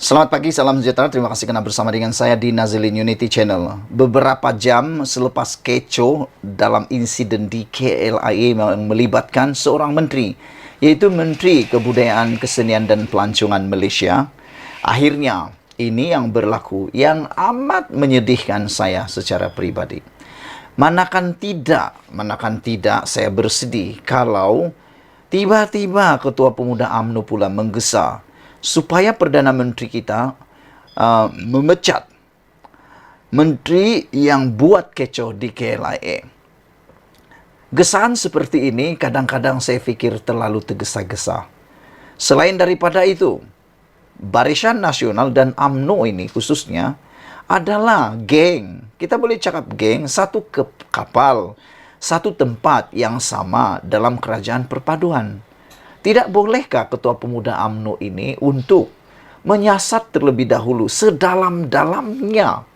Selamat pagi, salam sejahtera. Terima kasih karena bersama dengan saya di Nazilin Unity Channel. Beberapa jam selepas kecoh dalam insiden di KLIA yang melibatkan seorang menteri, yaitu Menteri Kebudayaan, Kesenian dan Pelancongan Malaysia, akhirnya ini yang berlaku yang amat menyedihkan saya secara pribadi. Manakan tidak saya bersedih kalau tiba-tiba Ketua Pemuda UMNO pula menggesa supaya Perdana Menteri kita memecat menteri yang buat kecoh di KLIA. Gesaan seperti ini kadang-kadang saya fikir terlalu tergesa-gesa. Selain daripada itu, Barisan Nasional dan UMNO ini khususnya adalah geng. Kita boleh cakap geng, satu kapal, satu tempat yang sama dalam kerajaan perpaduan. Tidak bolehkah Ketua Pemuda UMNO ini untuk menyiasat terlebih dahulu sedalam-dalamnya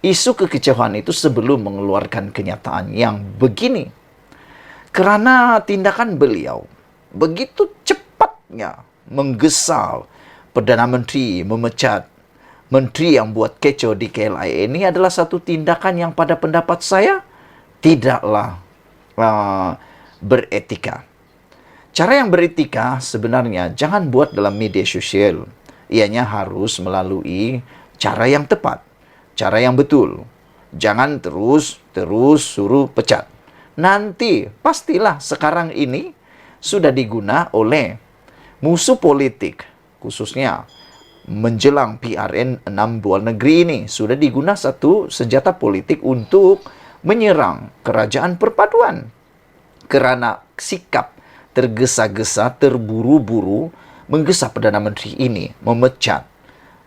isu kekecewaan itu sebelum mengeluarkan kenyataan yang begini? Kerana tindakan beliau begitu cepatnya menggesa Perdana Menteri memecat menteri yang buat kecoh di KLIA ini adalah satu tindakan yang pada pendapat saya tidaklah beretika. Cara yang beretika sebenarnya jangan buat dalam media sosial. Ianya harus melalui cara yang tepat, cara yang betul. Jangan terus suruh pecat. Nanti pastilah sekarang ini sudah diguna oleh musuh politik, khususnya menjelang PRN 6 luar negeri ini. Sudah diguna satu senjata politik untuk menyerang kerajaan perpaduan. Kerana sikap tergesa-gesa, terburu-buru menggesa Perdana Menteri ini memecat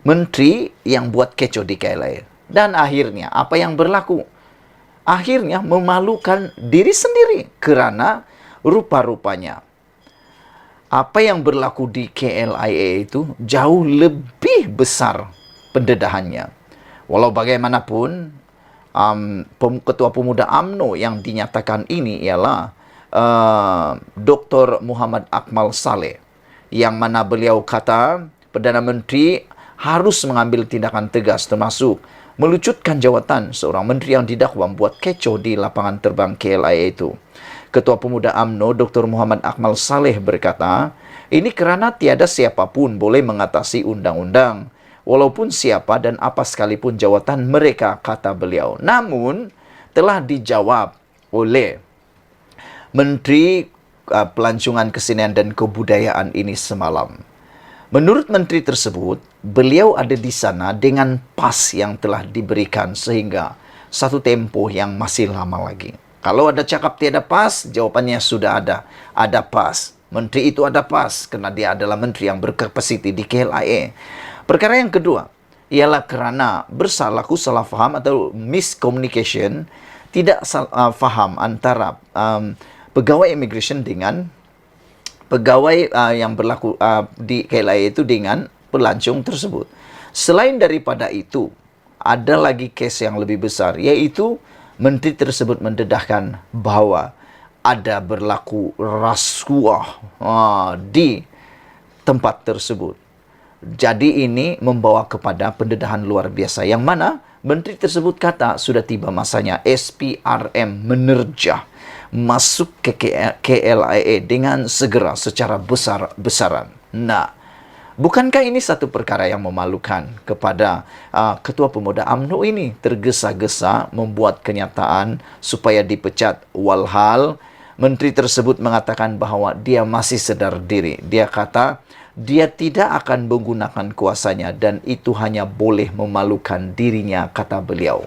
menteri yang buat kecoh di KLIA. Dan akhirnya apa yang berlaku? Akhirnya memalukan diri sendiri kerana rupa-rupanya apa yang berlaku di KLIA itu jauh lebih besar pendedahannya. Walau bagaimanapun, Ketua Pemuda UMNO yang dinyatakan ini ialah Dr. Muhammad Akmal Saleh, yang mana beliau kata Perdana Menteri harus mengambil tindakan tegas termasuk melucutkan jawatan seorang menteri yang didakwa membuat kecoh di lapangan terbang KLIA itu. Ketua Pemuda UMNO Dr. Muhammad Akmal Saleh berkata, ini kerana tiada siapapun boleh mengatasi undang-undang, walaupun siapa dan apa sekalipun jawatan mereka, kata beliau. Namun telah dijawab oleh Menteri Pelancongan, Kesenian dan Kebudayaan ini semalam. Menurut menteri tersebut, beliau ada di sana dengan pas yang telah diberikan sehingga satu tempoh yang masih lama lagi. Kalau ada cakap tiada pas, jawapannya sudah ada. Ada pas. Menteri itu ada pas kerana dia adalah menteri yang berkapasiti di KLIA. Perkara yang kedua ialah kerana berlaku salah faham atau miscommunication, tidak faham antara pegawai immigration dengan pegawai yang berlaku di KLIA itu dengan pelancong tersebut. Selain daripada itu, ada lagi kes yang lebih besar, yaitu menteri tersebut mendedahkan bahawa ada berlaku rasuah di tempat tersebut. Jadi ini membawa kepada pendedahan luar biasa, yang mana menteri tersebut kata sudah tiba masanya SPRM menerjah masuk ke KLIA dengan segera secara besar-besaran. Nah, bukankah ini satu perkara yang memalukan kepada Ketua Pemuda UMNO ini tergesa-gesa membuat kenyataan supaya dipecat, walhal menteri tersebut mengatakan bahawa dia masih sedar diri. Dia kata dia tidak akan menggunakan kuasanya dan itu hanya boleh memalukan dirinya, kata beliau.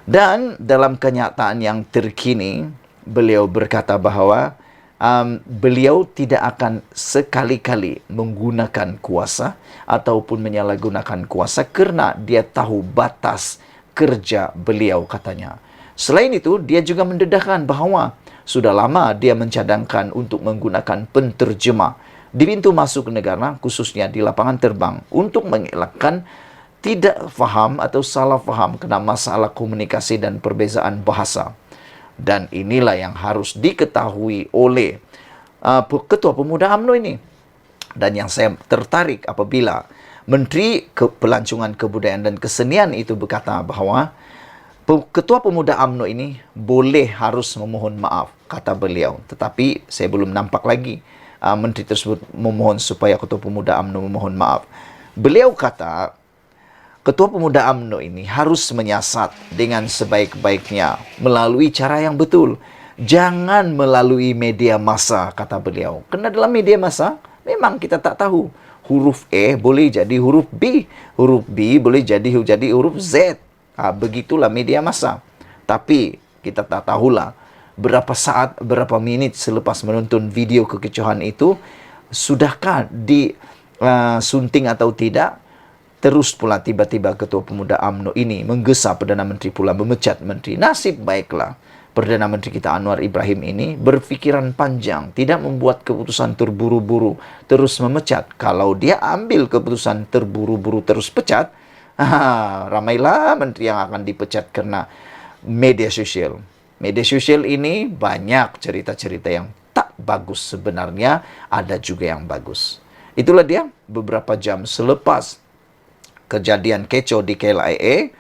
Dan dalam kenyataan yang terkini, beliau berkata bahawa beliau tidak akan sekali-kali menggunakan kuasa ataupun menyalahgunakan kuasa kerana dia tahu batas kerja beliau, katanya. Selain itu, dia juga mendedahkan bahawa sudah lama dia mencadangkan untuk menggunakan penterjemah di pintu masuk negara, khususnya di lapangan terbang, untuk mengelakkan tidak faham atau salah faham kena masalah komunikasi dan perbezaan bahasa. Dan inilah yang harus diketahui oleh Ketua Pemuda UMNO ini. Dan yang saya tertarik apabila Menteri Pelancongan Kebudayaan dan Kesenian itu berkata bahawa Ketua Pemuda UMNO ini boleh harus memohon maaf, kata beliau. Tetapi saya belum nampak lagi Menteri tersebut memohon supaya Ketua Pemuda UMNO memohon maaf. Beliau kata Ketua Pemuda UMNO ini harus menyiasat dengan sebaik-baiknya melalui cara yang betul. Jangan melalui media massa, kata beliau. Kerana dalam media massa, memang kita tak tahu. Huruf A boleh jadi huruf B. Huruf B boleh jadi huruf Z. Begitulah media massa. Tapi kita tak tahulah berapa saat, berapa minit selepas menonton video kekecohan itu, sudahkah disunting atau tidak. Terus pula tiba-tiba Ketua Pemuda UMNO ini menggesa Perdana Menteri pula memecat Menteri. Nasib baiklah Perdana Menteri kita Anwar Ibrahim ini berfikiran panjang, tidak membuat keputusan terburu-buru, terus memecat. Kalau dia ambil keputusan terburu-buru terus pecat, ramailah menteri yang akan dipecat karena media sosial. Media sosial ini banyak cerita-cerita yang tak bagus sebenarnya, ada juga yang bagus. Itulah dia beberapa jam selepas kejadian kecoh di KLIA,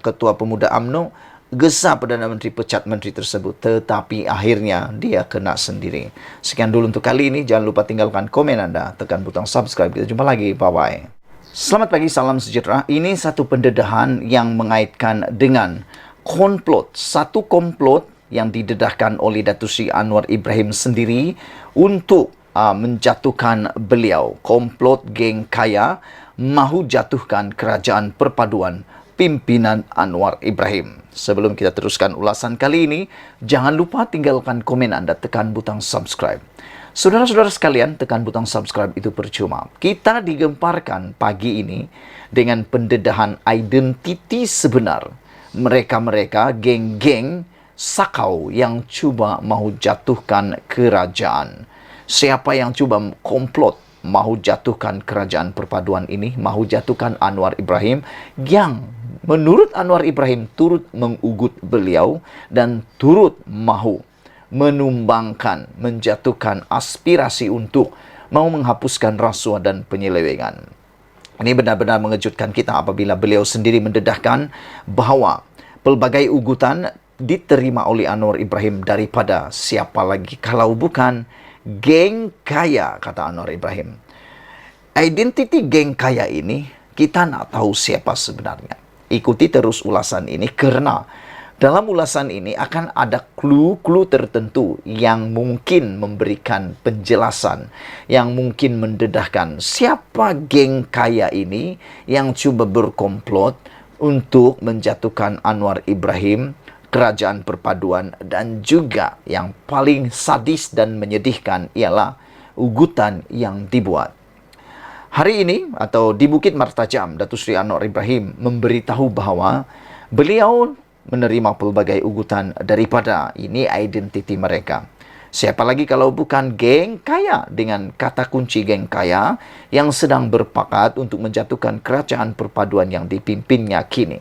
Ketua Pemuda UMNO gesa Perdana Menteri pecat menteri tersebut, tetapi akhirnya dia kena sendiri. Sekian dulu untuk kali ini. Jangan lupa tinggalkan komen anda, tekan butang subscribe. Kita jumpa lagi. Bye-bye. Selamat pagi, salam sejahtera. Ini satu pendedahan yang mengaitkan dengan komplot. Satu komplot yang didedahkan oleh Datuk Seri Anwar Ibrahim sendiri untuk menjatuhkan beliau. Komplot geng kaya mahu jatuhkan kerajaan perpaduan pimpinan Anwar Ibrahim. Sebelum kita teruskan ulasan kali ini, jangan lupa tinggalkan komen anda, tekan butang subscribe. Saudara-saudara sekalian, tekan butang subscribe itu percuma. Kita digemparkan pagi ini dengan pendedahan identiti sebenar mereka-mereka geng-geng sakau yang cuba mahu jatuhkan kerajaan. Siapa yang cuba komplot mahu jatuhkan kerajaan perpaduan ini, mahu jatuhkan Anwar Ibrahim, yang menurut Anwar Ibrahim turut mengugut beliau dan turut mahu menumbangkan, menjatuhkan aspirasi untuk mahu menghapuskan rasuah dan penyelewengan. Ini benar-benar mengejutkan kita apabila beliau sendiri mendedahkan bahawa pelbagai ugutan diterima oleh Anwar Ibrahim daripada siapa lagi kalau bukan geng kaya, kata Anwar Ibrahim. Identiti geng kaya ini kita nak tahu siapa sebenarnya. Ikuti terus ulasan ini kerana dalam ulasan ini akan ada clue-clue tertentu yang mungkin memberikan penjelasan, yang mungkin mendedahkan siapa geng kaya ini yang cuba berkomplot untuk menjatuhkan Anwar Ibrahim, kerajaan perpaduan, dan juga yang paling sadis dan menyedihkan ialah ugutan yang dibuat. Hari ini atau di Bukit Martajam, Datuk Seri Anwar Ibrahim memberitahu bahawa beliau menerima pelbagai ugutan daripada ini identiti mereka. Siapa lagi kalau bukan geng kaya, dengan kata kunci geng kaya yang sedang berpakat untuk menjatuhkan kerajaan perpaduan yang dipimpinnya kini.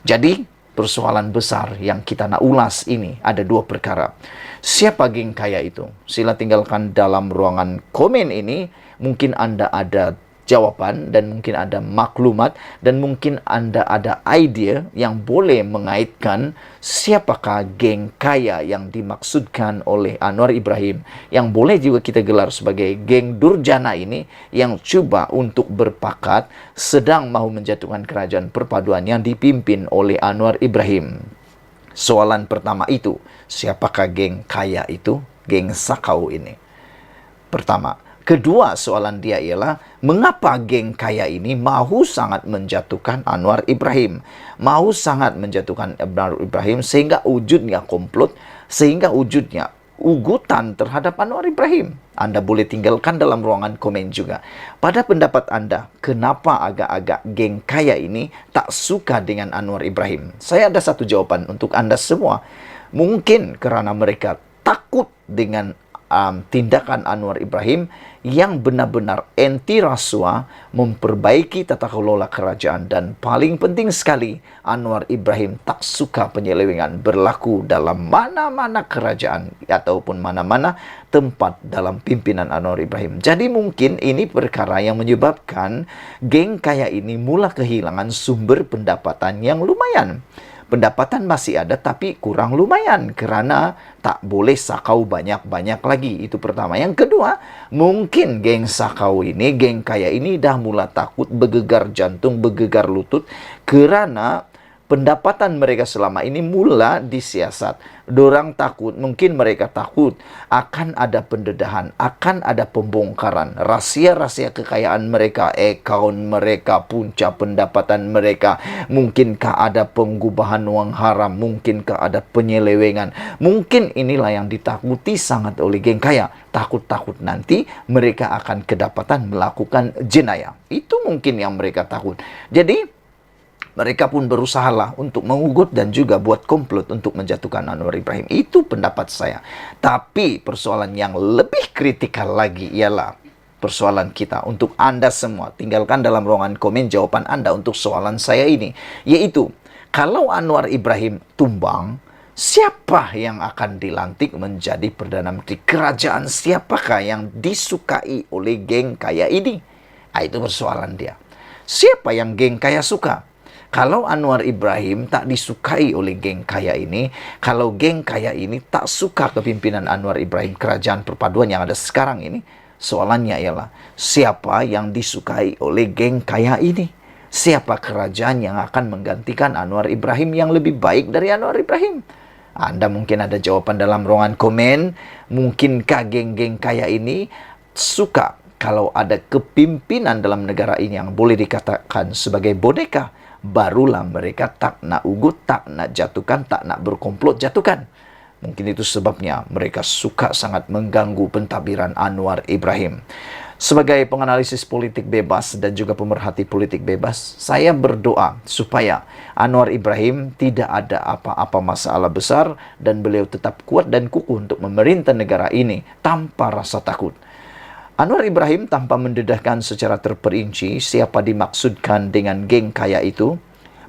Jadi persoalan besar yang kita nak ulas ini ada dua perkara. Siapa geng kaya itu? Sila tinggalkan dalam ruangan komen ini. Mungkin anda ada jawapan dan mungkin ada maklumat dan mungkin anda ada idea yang boleh mengaitkan siapakah geng kaya yang dimaksudkan oleh Anwar Ibrahim, yang boleh juga kita gelar sebagai geng durjana ini yang cuba untuk berpakat sedang mahu menjatuhkan kerajaan perpaduan yang dipimpin oleh Anwar Ibrahim. Soalan pertama itu, siapakah geng kaya itu, geng sakau ini? Pertama. Kedua soalan dia ialah, mengapa geng kaya ini mahu sangat menjatuhkan Anwar Ibrahim? Mahu sangat menjatuhkan Anwar Ibrahim sehingga wujudnya komplot, sehingga wujudnya ugutan terhadap Anwar Ibrahim. Anda boleh tinggalkan dalam ruangan komen juga. Pada pendapat anda, kenapa agak-agak geng kaya ini tak suka dengan Anwar Ibrahim? Saya ada satu jawapan untuk anda semua. Mungkin kerana mereka takut dengan tindakan Anwar Ibrahim yang benar-benar anti rasuah, memperbaiki tata kelola kerajaan, dan paling penting sekali, Anwar Ibrahim tak suka penyelewengan berlaku dalam mana-mana kerajaan ataupun mana-mana tempat dalam pimpinan Anwar Ibrahim. Jadi mungkin ini perkara yang menyebabkan geng kaya ini mula kehilangan sumber pendapatan yang lumayan. Pendapatan masih ada tapi kurang lumayan kerana tak boleh sakau banyak-banyak lagi. Itu pertama. Yang kedua, mungkin geng sakau ini, geng kaya ini dah mula takut, bergegar jantung, bergegar lutut kerana pendapatan mereka selama ini mula disiasat. Dorang takut, mungkin mereka takut akan ada pendedahan, akan ada pembongkaran rahsia-rahsia kekayaan mereka, akaun mereka, punca pendapatan mereka. Mungkinkah ada penggubahan wang haram, mungkinkah ada penyelewengan. Mungkin inilah yang ditakuti sangat oleh geng kaya. Takut-takut nanti mereka akan kedapatan melakukan jenayah. Itu mungkin yang mereka takut. Jadi mereka pun berusahalah untuk mengugut dan juga buat komplot untuk menjatuhkan Anwar Ibrahim. Itu pendapat saya. Tapi persoalan yang lebih kritikal lagi ialah persoalan kita untuk Anda semua. Tinggalkan dalam ruangan komen jawaban Anda untuk soalan saya ini. Yaitu, kalau Anwar Ibrahim tumbang, siapa yang akan dilantik menjadi Perdana Menteri kerajaan? Siapakah yang disukai oleh geng kaya ini? Itu persoalan dia. Siapa yang geng kaya suka? Kalau Anwar Ibrahim tak disukai oleh geng kaya ini, kalau geng kaya ini tak suka kepimpinan Anwar Ibrahim, kerajaan perpaduan yang ada sekarang ini, soalannya ialah, siapa yang disukai oleh geng kaya ini? Siapa kerajaan yang akan menggantikan Anwar Ibrahim yang lebih baik dari Anwar Ibrahim? Anda mungkin ada jawaban dalam ruangan komen. Mungkinkah geng-geng kaya ini suka kalau ada kepimpinan dalam negara ini yang boleh dikatakan sebagai boneka? Barulah mereka tak nak ugut, tak nak jatuhkan, tak nak berkomplot jatuhkan. Mungkin itu sebabnya mereka suka sangat mengganggu pentadbiran Anwar Ibrahim. Sebagai penganalisis politik bebas dan juga pemerhati politik bebas, saya berdoa supaya Anwar Ibrahim tidak ada apa-apa masalah besar dan beliau tetap kuat dan kukuh untuk memerintah negara ini tanpa rasa takut. Anwar Ibrahim tanpa mendedahkan secara terperinci siapa dimaksudkan dengan geng kaya itu,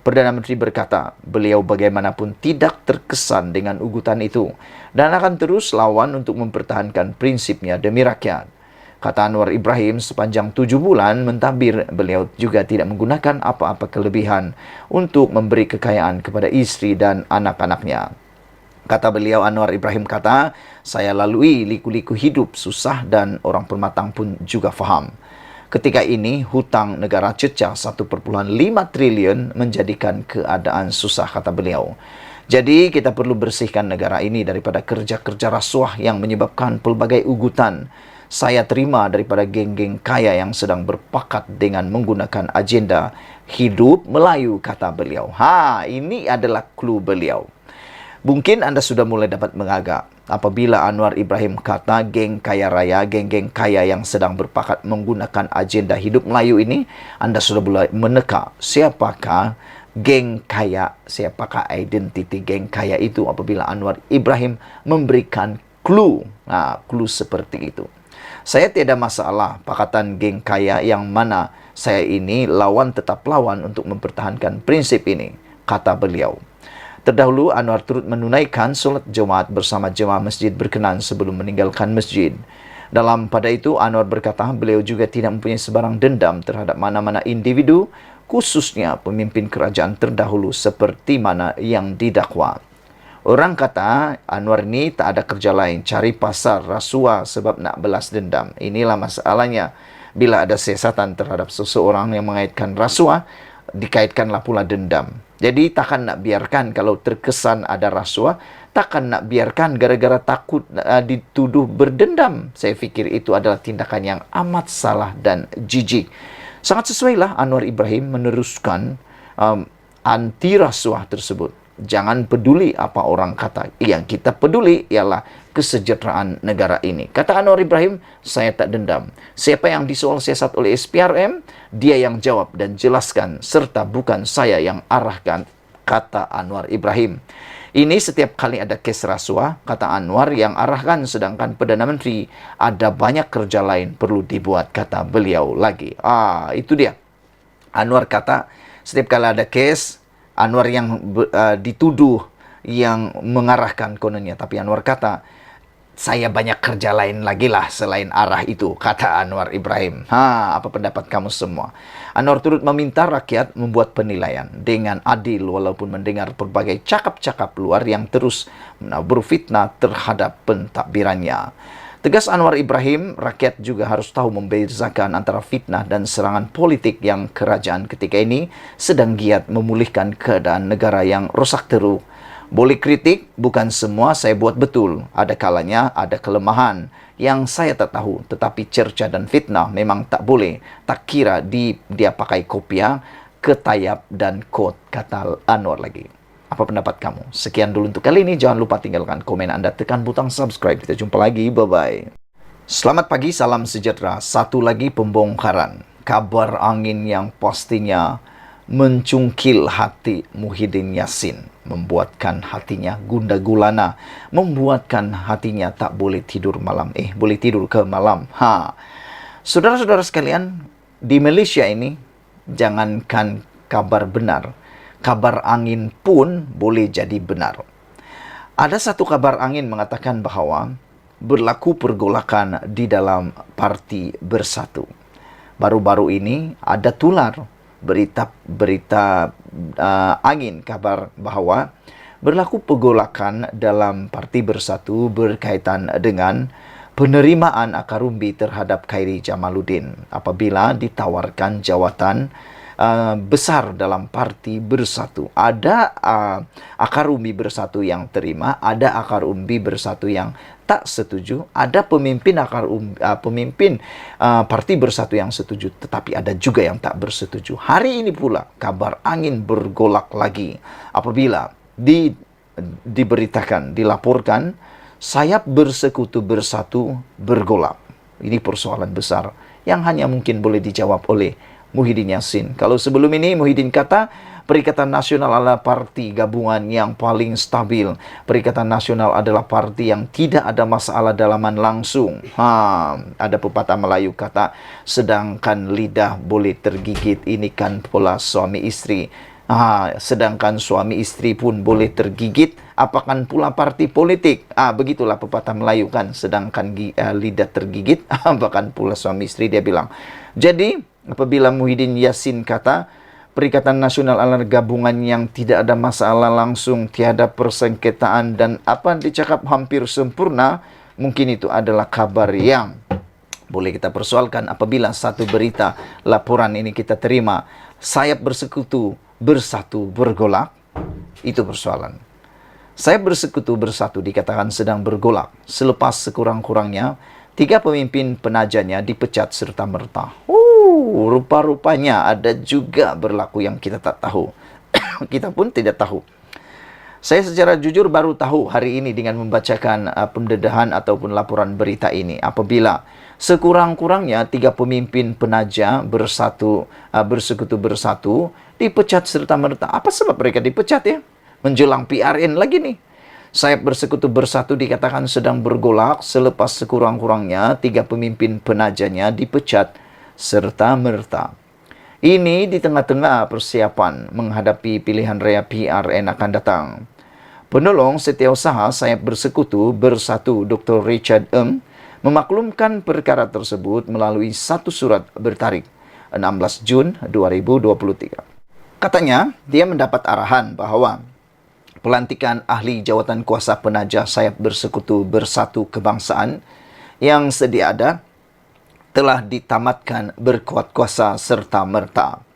Perdana Menteri berkata, beliau bagaimanapun tidak terkesan dengan ugutan itu dan akan terus lawan untuk mempertahankan prinsipnya demi rakyat. Kata Anwar Ibrahim, sepanjang 7 bulan mentadbir, beliau juga tidak menggunakan apa-apa kelebihan untuk memberi kekayaan kepada isteri dan anak-anaknya. Kata beliau, Anwar Ibrahim kata, saya lalui liku-liku hidup susah dan orang permatang pun juga faham. Ketika ini, hutang negara cecah 1,5 triliun menjadikan keadaan susah, kata beliau. Jadi, kita perlu bersihkan negara ini daripada kerja-kerja rasuah yang menyebabkan pelbagai ugutan. Saya terima daripada geng-geng kaya yang sedang berpakat dengan menggunakan agenda hidup Melayu, kata beliau. Ini adalah clue beliau. Mungkin Anda sudah mulai dapat mengagak apabila Anwar Ibrahim kata geng kaya raya, geng-geng kaya yang sedang berpakat menggunakan agenda hidup Melayu ini. Anda sudah mulai meneka siapakah geng kaya, siapakah identiti geng kaya itu apabila Anwar Ibrahim memberikan clue. Clue seperti itu. Saya tiada masalah pakatan geng kaya yang mana saya ini lawan tetap lawan untuk mempertahankan prinsip ini, kata beliau. Terdahulu, Anwar turut menunaikan solat Jumaat bersama jemaah masjid berkenan sebelum meninggalkan masjid. Pada itu, Anwar berkata beliau juga tidak mempunyai sebarang dendam terhadap mana-mana individu, khususnya pemimpin kerajaan terdahulu seperti mana yang didakwa. Orang kata Anwar ini tak ada kerja lain, cari pasar rasuah sebab nak belas dendam. Inilah masalahnya. Bila ada siasatan terhadap seseorang yang mengaitkan rasuah, dikaitkanlah pula dendam. Jadi takkan nak biarkan kalau terkesan ada rasuah, takkan nak biarkan gara-gara takut dituduh berdendam. Saya fikir itu adalah tindakan yang amat salah dan jijik. Sangat sesuailah Anwar Ibrahim meneruskan anti rasuah tersebut. Jangan peduli apa orang kata. Yang kita peduli ialah kesejahteraan negara ini. Kata Anwar Ibrahim, saya tak dendam. Siapa yang disoal siasat oleh SPRM, dia yang jawab dan jelaskan, serta bukan saya yang arahkan, kata Anwar Ibrahim. Ini setiap kali ada kes rasuah, kata Anwar, yang arahkan, sedangkan Perdana Menteri ada banyak kerja lain perlu dibuat, kata beliau lagi. Itu dia. Anwar kata, setiap kali ada kes, Anwar yang dituduh yang mengarahkan kononnya. Tapi Anwar kata, saya banyak kerja lain lagi lah selain arah itu, kata Anwar Ibrahim. Apa pendapat kamu semua? Anwar turut meminta rakyat membuat penilaian dengan adil walaupun mendengar berbagai cakap-cakap luar yang terus menabur fitnah terhadap pentadbirannya. Tegas Anwar Ibrahim, rakyat juga harus tahu membedakan antara fitnah dan serangan politik yang kerajaan ketika ini sedang giat memulihkan keadaan negara yang rosak teruk. Boleh kritik, bukan semua saya buat betul. Ada kalanya ada kelemahan yang saya tak tahu. Tetapi cerca dan fitnah memang tak boleh. Tak kira dia pakai kopiah, ketayap dan kot, kata Anwar lagi. Apa pendapat kamu? Sekian dulu untuk kali ini. Jangan lupa tinggalkan komen Anda, tekan butang subscribe. Kita jumpa lagi. Bye-bye. Selamat pagi, salam sejahtera. Satu lagi pembongkaran. Kabar angin yang pastinya mencungkil hati Muhyiddin Yassin, membuatkan hatinya gundah gulana, membuatkan hatinya tak boleh tidur malam. Boleh tidur ke malam. Saudara-saudara sekalian, di Malaysia ini, jangankan kabar benar, kabar angin pun boleh jadi benar. Ada satu kabar angin mengatakan bahawa berlaku pergolakan di dalam Parti Bersatu. Baru-baru ini ada tular berita angin kabar bahawa berlaku pergolakan dalam Parti Bersatu berkaitan dengan penerimaan akar umbi terhadap Khairi Jamaluddin apabila ditawarkan jawatan besar dalam Parti Bersatu. Ada akar umbi Bersatu yang terima, ada akar umbi Bersatu yang tak setuju, ada pemimpin Parti Bersatu yang setuju, tetapi ada juga yang tak bersetuju. Hari ini pula kabar angin bergolak lagi apabila diberitakan, dilaporkan sayap Bersekutu Bersatu bergolak. Ini persoalan besar yang hanya mungkin boleh dijawab oleh Muhyiddin Yassin. Kalau sebelum ini Muhyiddin kata Perikatan Nasional adalah parti gabungan yang paling stabil. Perikatan Nasional adalah parti yang tidak ada masalah dalaman langsung. Ada pepatah Melayu kata, sedangkan lidah boleh tergigit, ini kan pola suami istri. Sedangkan suami istri pun boleh tergigit, apakan pula parti politik. Begitulah pepatah Melayu kan, sedangkan lidah tergigit, apakan pula suami istri, dia bilang. Jadi, apabila Muhyiddin Yassin kata, Perikatan Nasional adalah gabungan yang tidak ada masalah langsung, tiada persengketaan dan apa dicakap hampir sempurna, mungkin itu adalah kabar yang boleh kita persoalkan apabila satu berita laporan ini kita terima, sayap Bersekutu Bersatu bergolak, itu persoalan. Sayap Bersekutu Bersatu dikatakan sedang bergolak selepas sekurang-kurangnya 3 pemimpin penajanya dipecat serta-merta. Rupa-rupanya ada juga berlaku yang kita tak tahu. Kita pun tidak tahu. Saya secara jujur baru tahu hari ini dengan membacakan pendedahan ataupun laporan berita ini. Apabila sekurang-kurangnya 3 pemimpin penaja Bersekutu Bersatu dipecat serta-merta. Apa sebab mereka dipecat ya? Menjelang PRN lagi nih. Sayap Bersekutu Bersatu dikatakan sedang bergolak selepas sekurang-kurangnya 3 pemimpin penajanya dipecat serta-merta. Ini di tengah-tengah persiapan menghadapi pilihan raya PRN akan datang. Penolong Setiausaha Sayap Bersekutu Bersatu Dr. Richard Ng memaklumkan perkara tersebut melalui satu surat bertarikh 16 Jun 2023. Katanya, dia mendapat arahan bahawa pelantikan ahli jawatan kuasa penaja Sayap Bersekutu Bersatu Kebangsaan yang sedia ada telah ditamatkan berkuat kuasa serta-merta.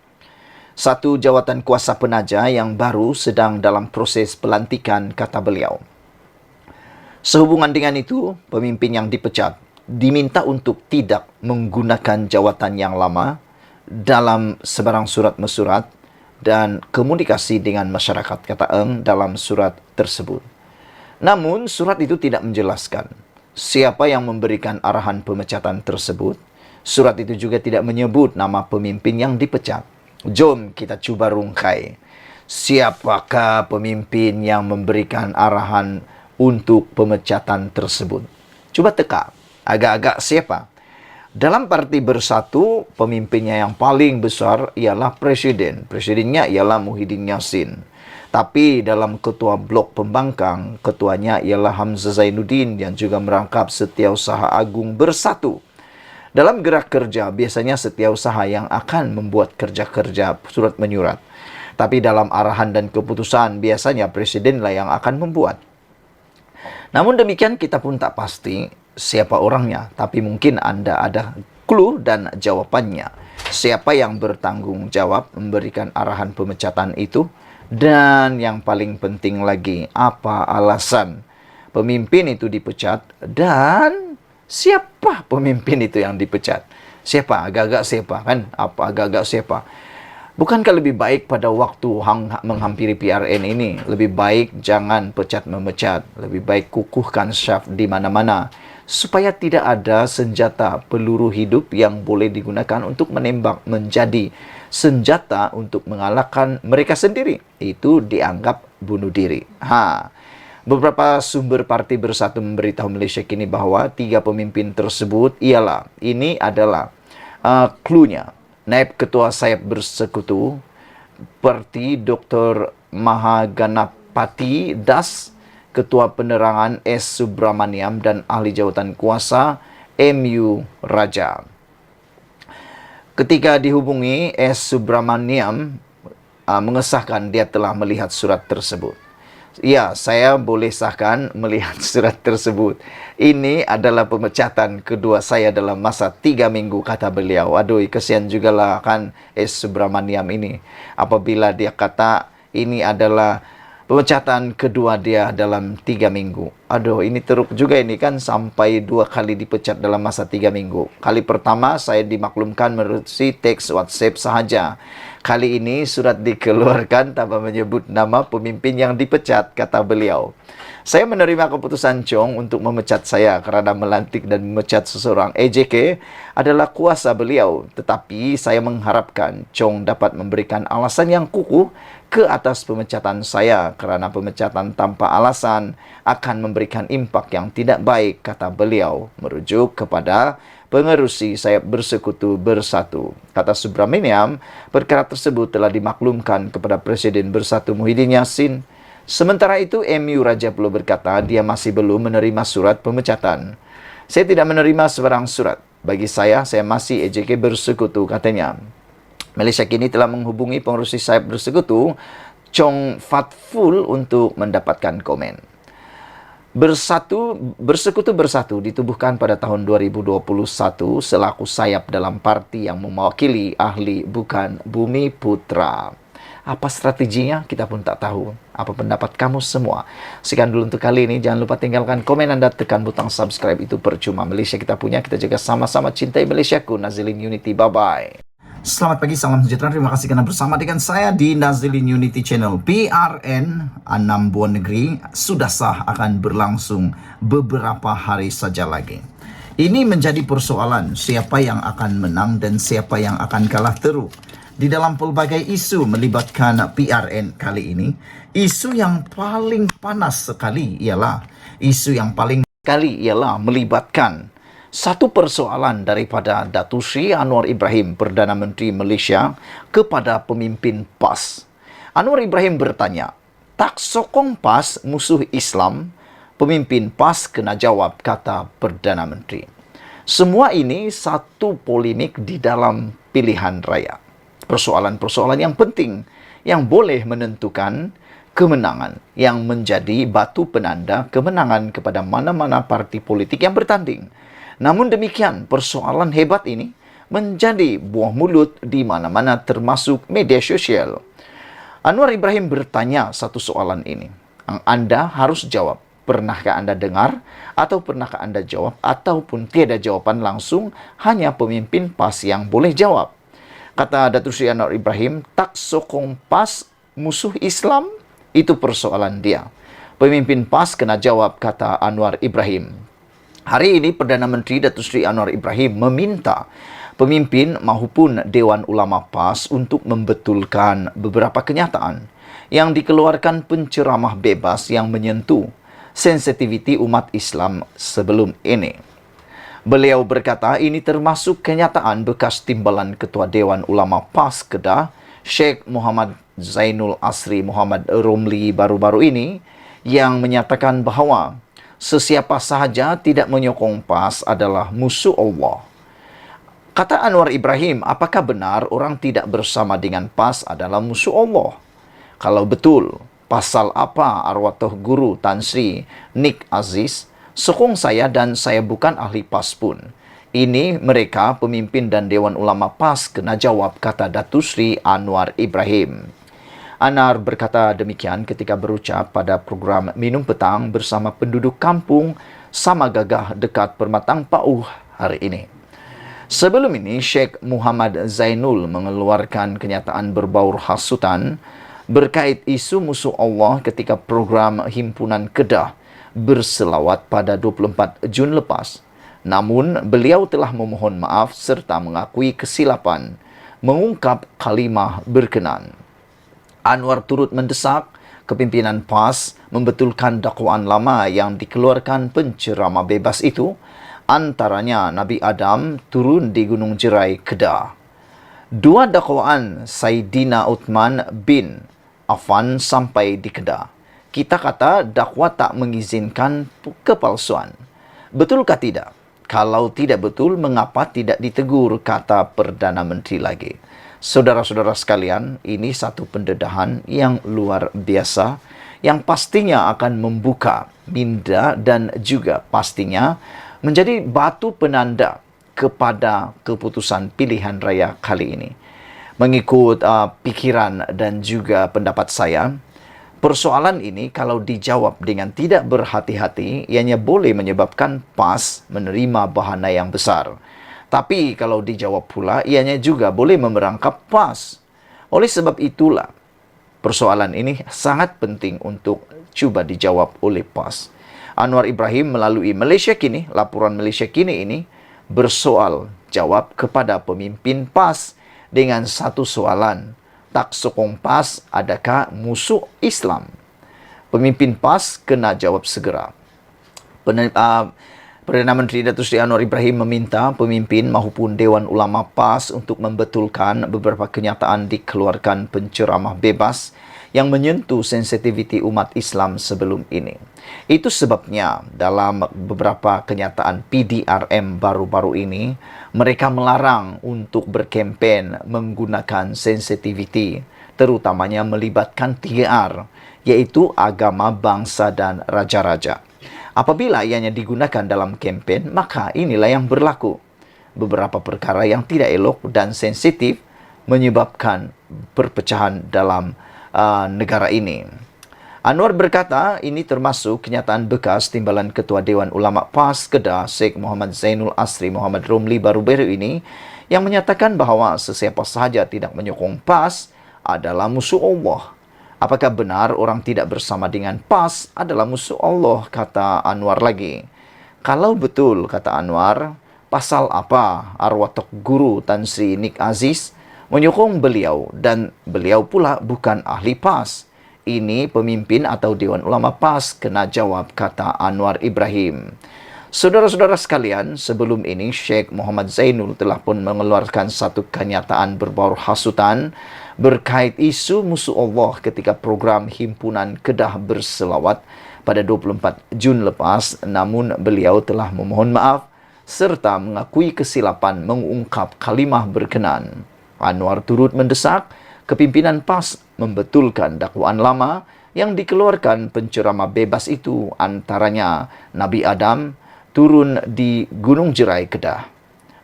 Satu jawatan kuasa penaja yang baru sedang dalam proses pelantikan, kata beliau. Sehubungan dengan itu, pemimpin yang dipecat diminta untuk tidak menggunakan jawatan yang lama dalam sebarang surat mesurat dan komunikasi dengan masyarakat, kata Ng dalam surat tersebut. Namun, surat itu tidak menjelaskan siapa yang memberikan arahan pemecatan tersebut. Surat itu juga tidak menyebut nama pemimpin yang dipecat. Jom kita cuba rungkai. Siapakah pemimpin yang memberikan arahan untuk pemecatan tersebut? Coba teka, agak-agak siapa? Dalam Parti Bersatu, pemimpinnya yang paling besar ialah presiden. Presidennya ialah Muhyiddin Yassin. Tapi dalam ketua blok pembangkang, ketuanya ialah Hamzah Zainuddin yang juga merangkap Setiausaha Agung Bersatu. Dalam gerak kerja, biasanya setiausaha yang akan membuat kerja-kerja surat menyurat. Tapi dalam arahan dan keputusan, biasanya presidenlah yang akan membuat. Namun demikian, kita pun tak pasti siapa orangnya, tapi mungkin Anda ada clue dan jawabannya. Siapa yang bertanggung jawab memberikan arahan pemecatan itu? Dan yang paling penting lagi, apa alasan pemimpin itu dipecat? Dan siapa pemimpin itu yang dipecat? Siapa? Agak-agak siapa kan? Apa agak-agak siapa? Bukankah lebih baik pada waktu menghampiri PRN ini, lebih baik jangan pecat-memecat, lebih baik kukuhkan syaf di mana-mana, supaya tidak ada senjata peluru hidup yang boleh digunakan untuk menembak menjadi senjata untuk mengalahkan mereka sendiri. Itu dianggap bunuh diri. Beberapa sumber Parti Bersatu memberitahu Malaysia kini bahwa 3 pemimpin tersebut ini adalah cluenya. Naib Ketua Sayap Bersekutu Parti Dr. Mahaganapati Das, Ketua Penerangan S. Subramaniam dan Ahli Jawatan Kuasa M.U. Raja. Ketika dihubungi, S. Subramaniam mengesahkan dia telah melihat surat tersebut. Ya, saya boleh sahkan melihat surat tersebut. Ini adalah pemecatan kedua saya dalam masa 3 minggu, kata beliau. Aduh, kesian jugalah kan S. Subramaniam ini. Apabila dia kata ini adalah pemecatan kedua dia dalam 3 minggu. Aduh, ini teruk juga ini kan, sampai 2 kali dipecat dalam masa 3 minggu. Kali pertama saya dimaklumkan melalui teks WhatsApp sahaja. Kali ini surat dikeluarkan tanpa menyebut nama pemimpin yang dipecat, kata beliau. Saya menerima keputusan Chong untuk memecat saya kerana melantik dan memecat seseorang. EJK adalah kuasa beliau. Tetapi saya mengharapkan Chong dapat memberikan alasan yang kukuh ke atas pemecatan saya kerana pemecatan tanpa alasan akan memberikan impak yang tidak baik, kata beliau, merujuk kepada pengerusi Sayap Bersekutu Bersatu. Kata Subramaniam, perkara tersebut telah dimaklumkan kepada Presiden Bersatu Muhyiddin Yassin. Sementara itu, M.U. Raja Pelo berkata dia masih belum menerima surat pemecatan. Saya tidak menerima sebarang surat. Bagi saya masih EJK Bersekutu, katanya. Malaysia kini telah menghubungi pengerusi Sayap Bersekutu, Chong Fatful, untuk mendapatkan komen. Bersekutu Bersatu ditubuhkan pada tahun 2021 selaku sayap dalam parti yang mewakili ahli bukan Bumi Putra. Apa strateginya? Kita pun tak tahu. Apa pendapat kamu semua? Sekian dulu untuk kali ini. Jangan lupa tinggalkan komen Anda, tekan butang subscribe. Itu percuma. Malaysia kita punya, kita jaga sama-sama. Cintai Malaysiaku. Nazilin Unity. Bye-bye. Selamat pagi, salam sejahtera. Terima kasih kerana bersama dengan saya di Nazilin Unity Channel. PRN 6 buah negeri sudah sah akan berlangsung beberapa hari saja lagi. Ini menjadi persoalan siapa yang akan menang dan siapa yang akan kalah teruk. Di dalam pelbagai isu melibatkan PRN kali ini, isu yang paling panas sekali ialah melibatkan satu persoalan daripada Datuk Seri Anwar Ibrahim, Perdana Menteri Malaysia, kepada pemimpin PAS. Anwar Ibrahim bertanya, tak sokong PAS musuh Islam? Pemimpin PAS kena jawab, kata Perdana Menteri. Semua ini satu polemik di dalam pilihan raya. Persoalan-persoalan yang penting yang boleh menentukan kemenangan, yang menjadi batu penanda kemenangan kepada mana-mana parti politik yang bertanding. Namun demikian, persoalan hebat ini menjadi buah mulut di mana-mana termasuk media sosial. Anwar Ibrahim bertanya satu soalan ini. Anda harus jawab. Pernahkah Anda dengar? Atau pernahkah Anda jawab? Ataupun tiada jawapan langsung, hanya pemimpin PAS yang boleh jawab. Kata Datuk Seri Anwar Ibrahim, tak sokong PAS musuh Islam? Itu persoalan dia. Pemimpin PAS kena jawab, kata Anwar Ibrahim. Hari ini Perdana Menteri Datuk Seri Anwar Ibrahim meminta pemimpin maupun Dewan Ulama PAS untuk membetulkan beberapa kenyataan. yang dikeluarkan penceramah bebas yang menyentuh sensitiviti umat Islam sebelum ini. Beliau berkata ini termasuk kenyataan bekas timbalan Ketua Dewan Ulama PAS Kedah, Sheikh Muhammad Zainul Asri Muhammad Romli baru-baru ini, yang menyatakan bahawa sesiapa sahaja tidak menyokong PAS adalah musuh Allah. Kata Anwar Ibrahim, apakah benar orang tidak bersama dengan PAS adalah musuh Allah? Kalau betul, pasal apa arwah Toh Guru Tan Sri Nik Aziz sokong saya dan saya bukan ahli PAS pun. Ini mereka pemimpin dan Dewan Ulama PAS kena jawab, kata Datuk Sri Anwar Ibrahim. Anar berkata demikian ketika berucap pada program Minum Petang bersama penduduk kampung Sama Gagah dekat Permatang Pauh hari ini. Sebelum ini, Sheikh Muhammad Zainul mengeluarkan kenyataan berbau hasutan berkait isu musuh Allah ketika program Himpunan Kedah berselawat pada 24 Jun lepas. Namun, beliau telah memohon maaf serta mengakui kesilapan mengungkap kalimah berkenan. Anwar turut mendesak kepimpinan PAS membetulkan dakwaan lama yang dikeluarkan penceramah bebas itu, antaranya Nabi Adam turun di Gunung Jerai, Kedah. Dua dakwaan Saidina Uthman bin Affan sampai di Kedah. Kita kata dakwah tak mengizinkan kepalsuan. Betulkah tidak? Kalau tidak betul, mengapa tidak ditegur, kata Perdana Menteri lagi. Saudara-saudara sekalian, ini satu pendedahan yang luar biasa yang pastinya akan membuka minda dan juga pastinya menjadi batu penanda kepada keputusan pilihan raya kali ini. Mengikut pikiran dan juga pendapat saya, persoalan ini kalau dijawab dengan tidak berhati-hati, ianya boleh menyebabkan PAS menerima bahana yang besar. Tapi kalau dijawab pula, ianya juga boleh memerangkap PAS. Oleh sebab itulah, persoalan ini sangat penting untuk cuba dijawab oleh PAS. Anwar Ibrahim melalui Malaysia Kini, laporan Malaysia Kini ini bersoal jawab kepada pemimpin PAS dengan satu soalan. Tak sokong PAS adakah musuh Islam? Pemimpin PAS kena jawab segera. Perdana Menteri Datuk Seri Anwar Ibrahim meminta pemimpin maupun Dewan Ulama PAS untuk membetulkan beberapa kenyataan dikeluarkan penceramah bebas yang menyentuh sensitiviti umat Islam sebelum ini. Itu sebabnya dalam beberapa kenyataan PDRM baru-baru ini, mereka melarang untuk berkempen menggunakan sensitiviti, terutamanya melibatkan 3R, yaitu agama, bangsa dan raja-raja. Apabila ianya digunakan dalam kempen, maka inilah yang berlaku. Beberapa perkara yang tidak elok dan sensitif menyebabkan perpecahan dalam negara ini. Anwar berkata ini termasuk kenyataan bekas timbalan Ketua Dewan Ulama PAS Kedah, Sheikh Muhammad Zainul Asri Muhammad Romli baru-baru ini, yang menyatakan bahawa sesiapa sahaja tidak menyokong PAS adalah musuh Allah. Apakah benar orang tidak bersama dengan PAS adalah musuh Allah, kata Anwar lagi. Kalau betul, kata Anwar, pasal apa arwah Tok Guru Tan Sri Nik Aziz menyokong beliau dan beliau pula bukan ahli PAS? Ini pemimpin atau Dewan Ulama PAS kena jawab, kata Anwar Ibrahim. Saudara-saudara sekalian, sebelum ini Sheikh Muhammad Zainul telah pun mengeluarkan satu kenyataan berbau hasutan berkait isu musuh Allah ketika program Himpunan Kedah berselawat pada 24 Jun lepas, namun beliau telah memohon maaf serta mengakui kesilapan mengungkap kalimah berkenan. Anwar turut mendesak kepimpinan PAS membetulkan dakwaan lama yang dikeluarkan penceramah bebas itu, antaranya Nabi Adam turun di Gunung Jerai, Kedah.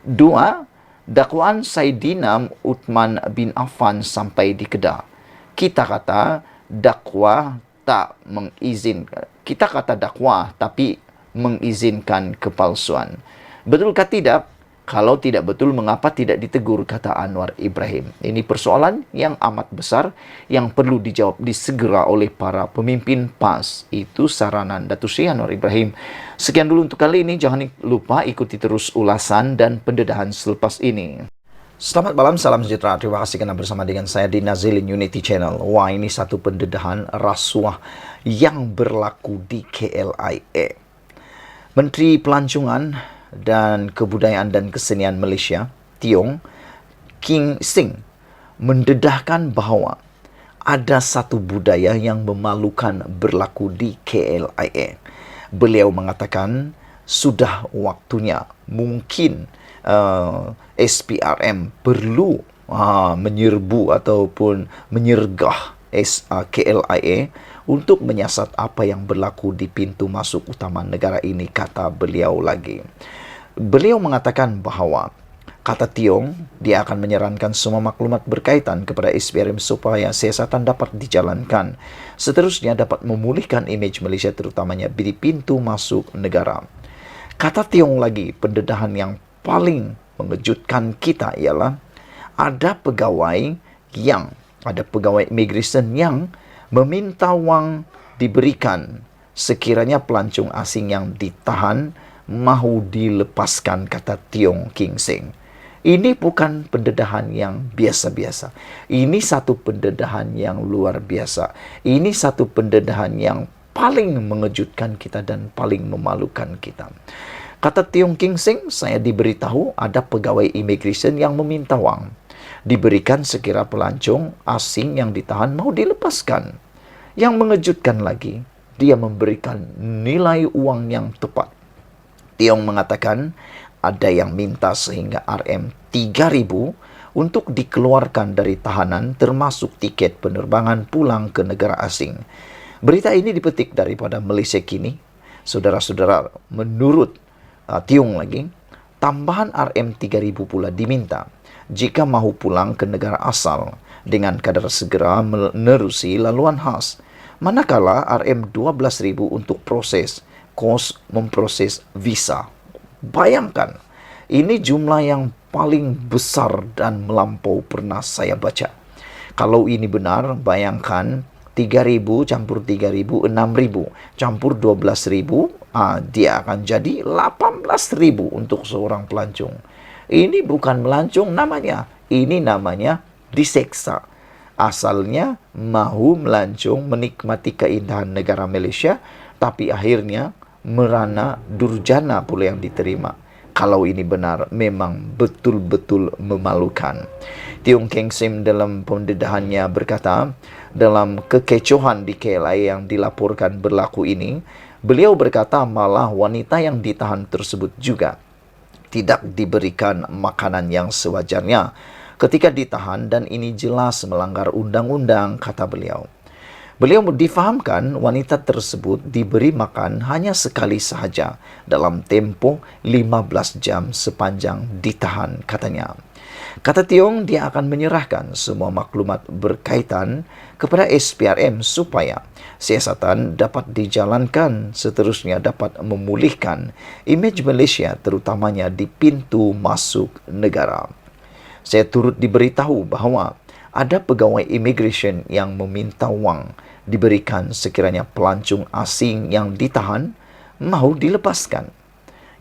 2. Dakwaan Saidina Uthman bin Affan sampai di Kedah. Kita kata dakwah tapi mengizinkan kepalsuan. Betulkah tidak? Kalau tidak betul, mengapa tidak ditegur, kata Anwar Ibrahim. Ini persoalan yang amat besar yang perlu dijawab disegera oleh para pemimpin PAS. Itu saranan Datuk Seri Anwar Ibrahim. Sekian dulu untuk kali ini. Jangan lupa ikuti terus ulasan dan pendedahan selepas ini. Selamat malam, salam sejahtera. Terima kasih karena bersama dengan saya di Nazilin Unity Channel. Wah, ini satu pendedahan rasuah yang berlaku di KLIA. Menteri Pelancongan dan Kebudayaan dan Kesenian Malaysia, Tiong King Sing, mendedahkan bahawa ada satu budaya yang memalukan berlaku di KLIA. Beliau mengatakan sudah waktunya mungkin SPRM perlu menyerbu ataupun menyergah KLIA untuk menyiasat apa yang berlaku di pintu masuk utama negara ini, kata beliau lagi. Beliau mengatakan bahawa, kata Tiong, dia akan menyarankan semua maklumat berkaitan kepada SPRM supaya siasatan dapat dijalankan. Seterusnya dapat memulihkan imej Malaysia terutamanya di pintu masuk negara. Kata Tiong lagi, pendedahan yang paling mengejutkan kita ialah ada pegawai immigration yang meminta wang diberikan sekiranya pelancong asing yang ditahan mahu dilepaskan, kata Tiong King Sing. Ini bukan pendedahan yang biasa-biasa. Ini satu pendedahan yang luar biasa. Ini satu pendedahan yang paling mengejutkan kita dan paling memalukan kita. Kata Tiong King Sing, saya diberitahu ada pegawai immigration yang meminta wang diberikan sekira pelancong asing yang ditahan mau dilepaskan. Yang mengejutkan lagi, dia memberikan nilai uang yang tepat. Tiong mengatakan ada yang minta sehingga RM3,000 untuk dikeluarkan dari tahanan termasuk tiket penerbangan pulang ke negara asing. Berita ini dipetik daripada Malaysia Kini. Saudara-saudara, menurut Tiong lagi, tambahan RM3,000 pula diminta jika mahu pulang ke negara asal dengan kadar segera menerusi laluan khas. Manakala RM12,000 untuk kos memproses visa. Bayangkan, ini jumlah yang paling besar dan melampau pernah saya baca. Kalau ini benar, bayangkan 3,000 campur 3,000, 6,000 campur 12,000, dia akan jadi 18,000 untuk seorang pelancong. Ini bukan melancong namanya, ini namanya diseksa. Asalnya mahu melancong menikmati keindahan negara Malaysia, tapi akhirnya merana durjana pula yang diterima. Kalau ini benar, memang betul-betul memalukan. Tiong King Sing dalam pendedahannya berkata, dalam kekecohan di KLIA yang dilaporkan berlaku ini, beliau berkata malah wanita yang ditahan tersebut juga tidak diberikan makanan yang sewajarnya ketika ditahan dan ini jelas melanggar undang-undang, kata beliau. Beliau difahamkan wanita tersebut diberi makan hanya sekali sahaja dalam tempoh 15 jam sepanjang ditahan, katanya. Kata Tiong, dia akan menyerahkan semua maklumat berkaitan kepada SPRM supaya siasatan dapat dijalankan, seterusnya dapat memulihkan imej Malaysia terutamanya di pintu masuk negara. Saya turut diberitahu bahawa ada pegawai immigration yang meminta wang diberikan sekiranya pelancong asing yang ditahan mahu dilepaskan.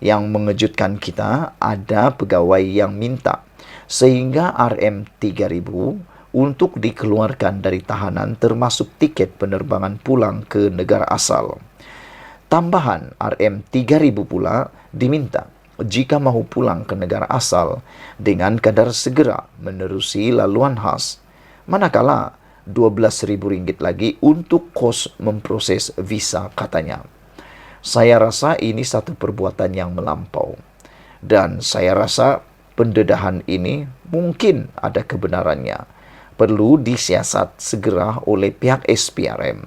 Yang mengejutkan kita, ada pegawai yang minta sehingga RM3,000 untuk dikeluarkan dari tahanan termasuk tiket penerbangan pulang ke negara asal. Tambahan RM3,000 pula diminta jika mahu pulang ke negara asal dengan kadar segera menerusi laluan khas. Manakala RM12,000 lagi untuk kos memproses visa, katanya. Saya rasa ini satu perbuatan yang melampau. Dan saya rasa pendedahan ini mungkin ada kebenarannya. Perlu disiasat segera oleh pihak SPRM.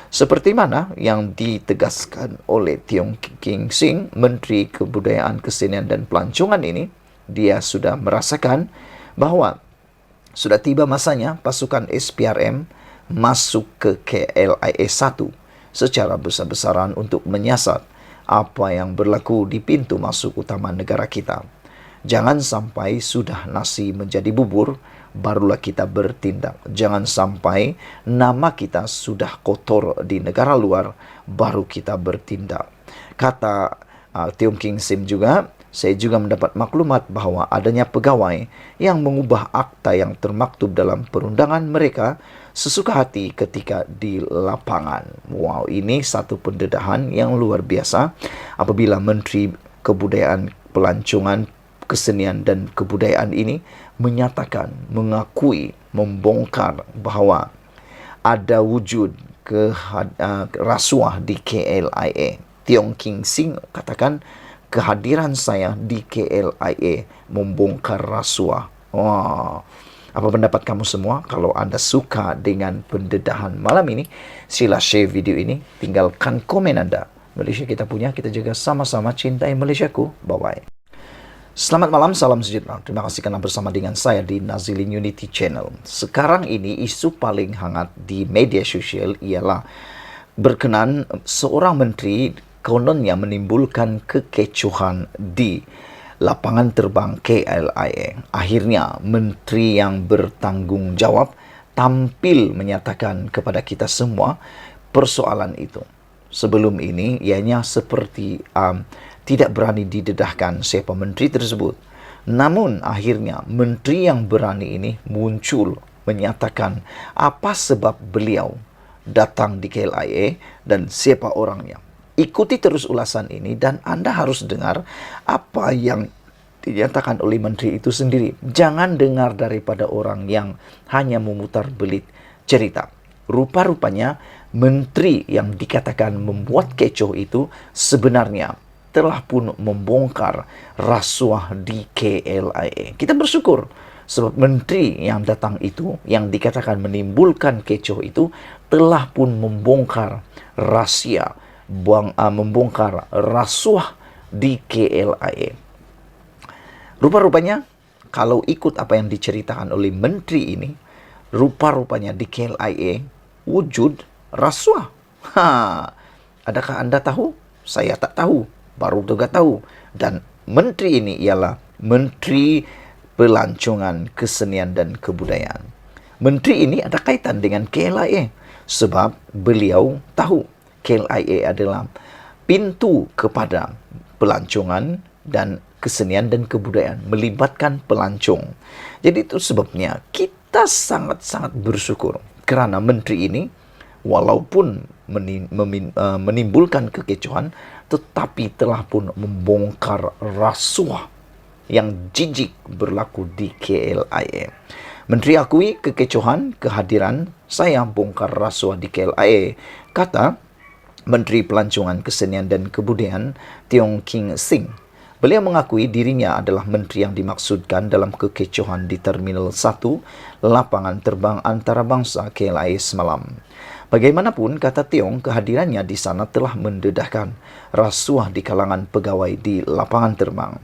Seperti mana yang ditegaskan oleh Tiong King Sing, Menteri Kebudayaan, Kesenian dan Pelancongan ini, dia sudah merasakan bahawa sudah tiba masanya pasukan SPRM masuk ke KLIA 1 secara besar-besaran untuk menyiasat apa yang berlaku di pintu masuk utama negara kita. Jangan sampai sudah nasi menjadi bubur, barulah kita bertindak. Jangan sampai nama kita sudah kotor di negara luar, baru kita bertindak. Kata Tiong King Sing juga, Saya juga mendapat maklumat bahwa adanya pegawai yang mengubah akta yang termaktub dalam perundangan mereka sesuka hati ketika di lapangan. Wow, ini satu pendedahan yang luar biasa apabila Menteri Kebudayaan, Pelancongan, Kesenian dan Kebudayaan ini menyatakan, mengakui, membongkar bahwa ada wujud rasuah di KLIA. Tiong King Sing katakan, kehadiran saya di KLIA membongkar rasuah. Wah, apa pendapat kamu semua? Kalau Anda suka dengan pendedahan malam ini, sila share video ini, tinggalkan komen Anda. Malaysia kita punya, kita juga sama-sama cintai Malaysiaku. Bye-bye. Selamat malam, salam sejahtera. Terima kasih karena bersama dengan saya di Nazilin Unity Channel. Sekarang ini isu paling hangat di media sosial ialah berkenan seorang menteri kononnya menimbulkan kekecohan di lapangan terbang KLIA. Akhirnya menteri yang bertanggung jawab tampil menyatakan kepada kita semua persoalan itu. Sebelum ini ianya seperti tidak berani didedahkan siapa menteri tersebut. Namun akhirnya menteri yang berani ini muncul menyatakan apa sebab beliau datang di KLIA dan siapa orangnya. Ikuti terus ulasan ini dan Anda harus dengar apa yang dinyatakan oleh menteri itu sendiri. Jangan dengar daripada orang yang hanya memutar belit cerita. Rupa-rupanya menteri yang dikatakan membuat kecoh itu sebenarnya telah pun membongkar rasuah di KLIA. Kita bersyukur sebab menteri yang datang itu, yang dikatakan menimbulkan kecoh itu, telah pun membongkar rahasia, membongkar rasuah di KLIA. Rupa-rupanya, kalau ikut apa yang diceritakan oleh menteri ini, rupa-rupanya di KLIA wujud rasuah. Adakah Anda tahu? Saya tak tahu. Baru juga tahu. Dan menteri ini ialah Menteri Pelancongan, Kesenian dan Kebudayaan. Menteri ini ada kaitan dengan KLIA sebab beliau tahu KLIA adalah pintu kepada pelancongan dan kesenian dan kebudayaan, melibatkan pelancong. Jadi itu sebabnya kita sangat-sangat bersyukur kerana menteri ini walaupun menimbulkan kekecohan, tetapi telah pun membongkar rasuah yang jijik berlaku di KLIA. Menteri akui kekecohan kehadiran saya bongkar rasuah di KLIA, kata Menteri Pelancongan, Kesenian dan Kebudayaan Tiong King Sing. Beliau mengakui dirinya adalah menteri yang dimaksudkan dalam kekecohan di Terminal 1 lapangan terbang antarabangsa KLIA semalam. Bagaimanapun, kata Tiong, kehadirannya di sana telah mendedahkan rasuah di kalangan pegawai di lapangan terbang.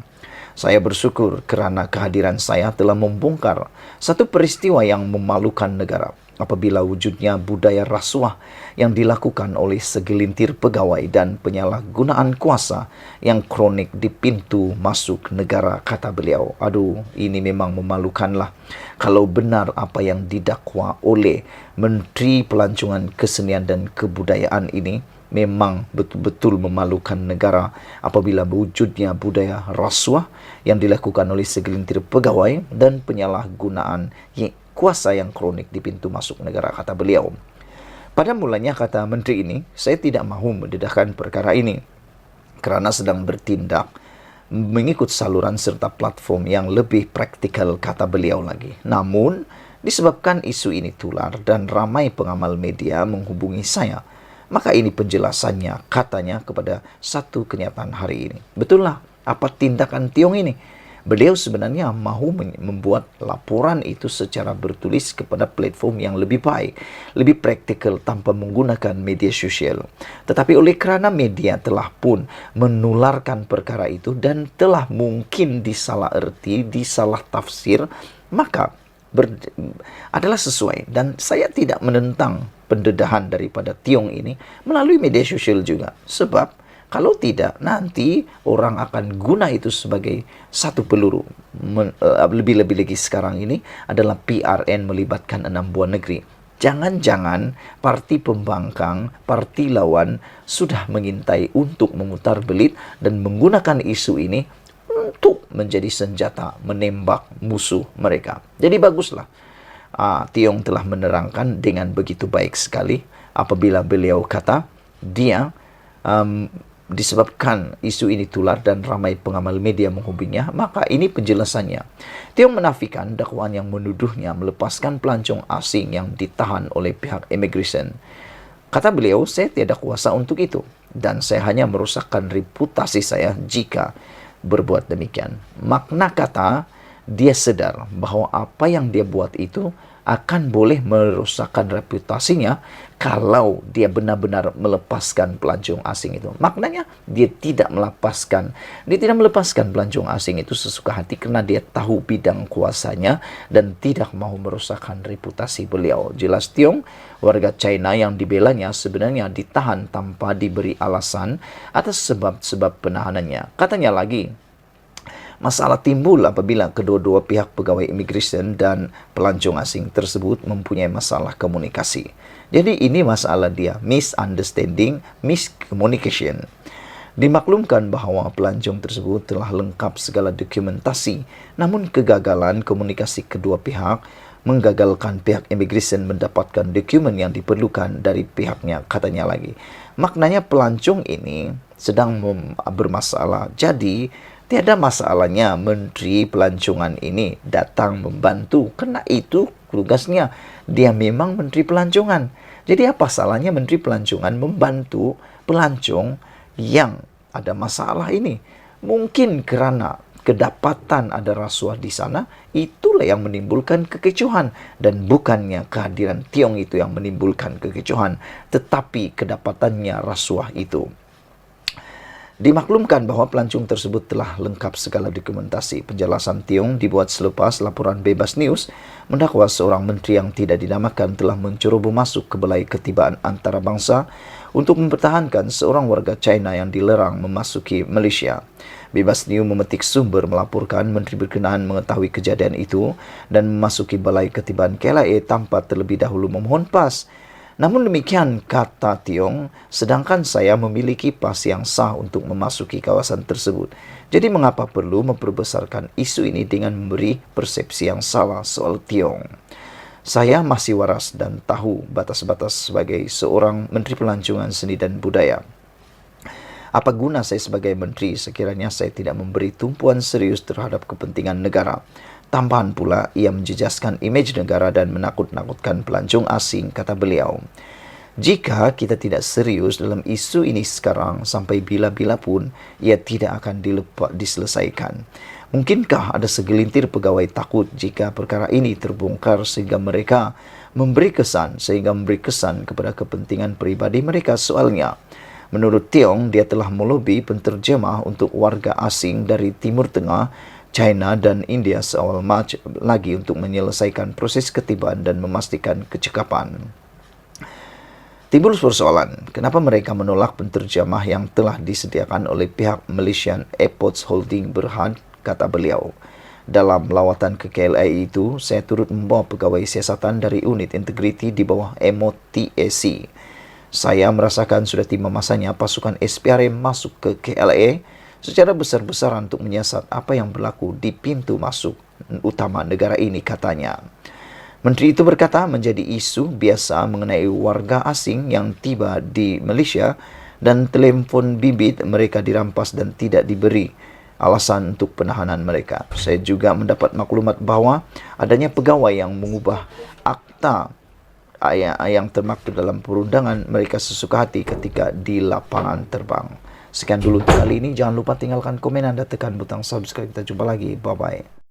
Saya bersyukur kerana kehadiran saya telah membongkar satu peristiwa yang memalukan negara apabila wujudnya budaya rasuah yang dilakukan oleh segelintir pegawai dan penyalahgunaan kuasa yang kronik di pintu masuk negara, kata beliau. Aduh, ini memang memalukanlah kalau benar apa yang didakwa oleh Menteri Pelancongan, Kesenian dan Kebudayaan ini. Memang betul-betul memalukan negara apabila wujudnya budaya rasuah yang dilakukan oleh segelintir pegawai dan penyalahgunaan kuasa yang kronik di pintu masuk negara, kata beliau. Pada mulanya, kata menteri ini, saya tidak mahu mendedahkan perkara ini kerana sedang bertindak mengikut saluran serta platform yang lebih praktikal, kata beliau lagi. Namun, disebabkan isu ini tular dan ramai pengamal media menghubungi saya, maka ini penjelasannya, katanya, kepada satu kenyataan hari ini. Betullah apa tindakan Tiong ini? Beliau sebenarnya mahu membuat laporan itu secara bertulis kepada platform yang lebih baik, lebih praktikal tanpa menggunakan media sosial. Tetapi oleh kerana media telah pun menularkan perkara itu dan telah mungkin disalah erti, disalah tafsir, maka adalah sesuai. Dan saya tidak menentang pendedahan daripada Tiong ini melalui media sosial juga. Sebab kalau tidak, nanti orang akan guna itu sebagai satu peluru. Lebih-lebih lagi sekarang ini adalah PRN melibatkan 6 buah negeri. Jangan-jangan parti pembangkang, parti lawan sudah mengintai untuk memutar belit dan menggunakan isu ini untuk menjadi senjata menembak musuh mereka. Jadi baguslah. Tiong telah menerangkan dengan begitu baik sekali apabila beliau kata dia disebabkan isu ini tular dan ramai pengamal media menghubunginya, maka ini penjelasannya. Tiong menafikan dakwaan yang menuduhnya melepaskan pelancong asing yang ditahan oleh pihak immigration. Kata beliau, saya tiada kuasa untuk itu dan saya hanya merusakkan reputasi saya jika berbuat demikian. Makna kata, dia sadar bahwa apa yang dia buat itu akan boleh merusakkan reputasinya kalau dia benar-benar melepaskan pelancong asing itu. Maknanya dia tidak melepaskan pelancong asing itu sesuka hati karena dia tahu bidang kuasanya dan tidak mau merusakkan reputasi beliau. Jelas Tiong, warga China yang dibelanya sebenarnya ditahan tanpa diberi alasan atas sebab-sebab penahanannya. Katanya lagi, masalah timbul apabila kedua-dua pihak pegawai immigration dan pelancong asing tersebut mempunyai masalah komunikasi. Jadi ini masalah dia, misunderstanding, miscommunication. Dimaklumkan bahawa pelancong tersebut telah lengkap segala dokumentasi, namun kegagalan komunikasi kedua pihak menggagalkan pihak immigration mendapatkan dokumen yang diperlukan dari pihaknya, katanya lagi. Maknanya pelancong ini sedang bermasalah. Jadi tiada masalahnya Menteri Pelancongan ini datang membantu. Karena itu tugasnya. Dia memang Menteri Pelancongan. Jadi apa salahnya Menteri Pelancongan membantu pelancong yang ada masalah ini? Mungkin kerana kedapatan ada rasuah di sana, itulah yang menimbulkan kekecohan. Dan bukannya kehadiran Tiong itu yang menimbulkan kekecohan, tetapi kedapatannya rasuah itu. Dimaklumkan bahawa pelancong tersebut telah lengkap segala dokumentasi. Penjelasan Tiong dibuat selepas laporan Bebas News mendakwa seorang menteri yang tidak dinamakan telah menceroboh masuk ke Balai Ketibaan Antarabangsa untuk mempertahankan seorang warga China yang dilarang memasuki Malaysia. Bebas News memetik sumber melaporkan menteri berkenaan mengetahui kejadian itu dan memasuki Balai Ketibaan KLIA tanpa terlebih dahulu memohon pas. Namun demikian, kata Tiong, sedangkan saya memiliki pas yang sah untuk memasuki kawasan tersebut. Jadi mengapa perlu memperbesarkan isu ini dengan memberi persepsi yang salah soal Tiong? Saya masih waras dan tahu batas-batas sebagai seorang Menteri Pelancongan Seni dan Budaya. Apa guna saya sebagai menteri sekiranya saya tidak memberi tumpuan serius terhadap kepentingan negara? Tambahan pula, ia menjejaskan imej negara dan menakut-nakutkan pelancong asing, kata beliau. Jika kita tidak serius dalam isu ini sekarang, sampai bila-bila pun, ia tidak akan diselesaikan. Mungkinkah ada segelintir pegawai takut jika perkara ini terbongkar sehingga memberi kesan kepada kepentingan peribadi mereka? Soalnya, menurut Tiong, dia telah melobi penterjemah untuk warga asing dari Timur Tengah, China dan India seawal Mac lagi untuk menyelesaikan proses ketibaan dan memastikan kecekapan. Timbul persoalan, kenapa mereka menolak penterjemah yang telah disediakan oleh pihak Malaysian Airports Holding Berhad, kata beliau. Dalam lawatan ke KLIA itu, saya turut membawa pegawai siasatan dari unit integriti di bawah MOTAC. Saya merasakan sudah tiba masanya pasukan SPRM masuk ke KLIA secara besar-besaran untuk menyiasat apa yang berlaku di pintu masuk utama negara ini, katanya. Menteri itu berkata menjadi isu biasa mengenai warga asing yang tiba di Malaysia dan telefon bimbit mereka dirampas dan tidak diberi alasan untuk penahanan mereka. Saya juga mendapat maklumat bahawa adanya pegawai yang mengubah akta yang termaktub dalam perundangan mereka sesuka hati ketika di lapangan terbang. Sekian dulu untuk kali ini. Jangan lupa tinggalkan komen dan tekan butang subscribe. Kita jumpa lagi. Bye-bye.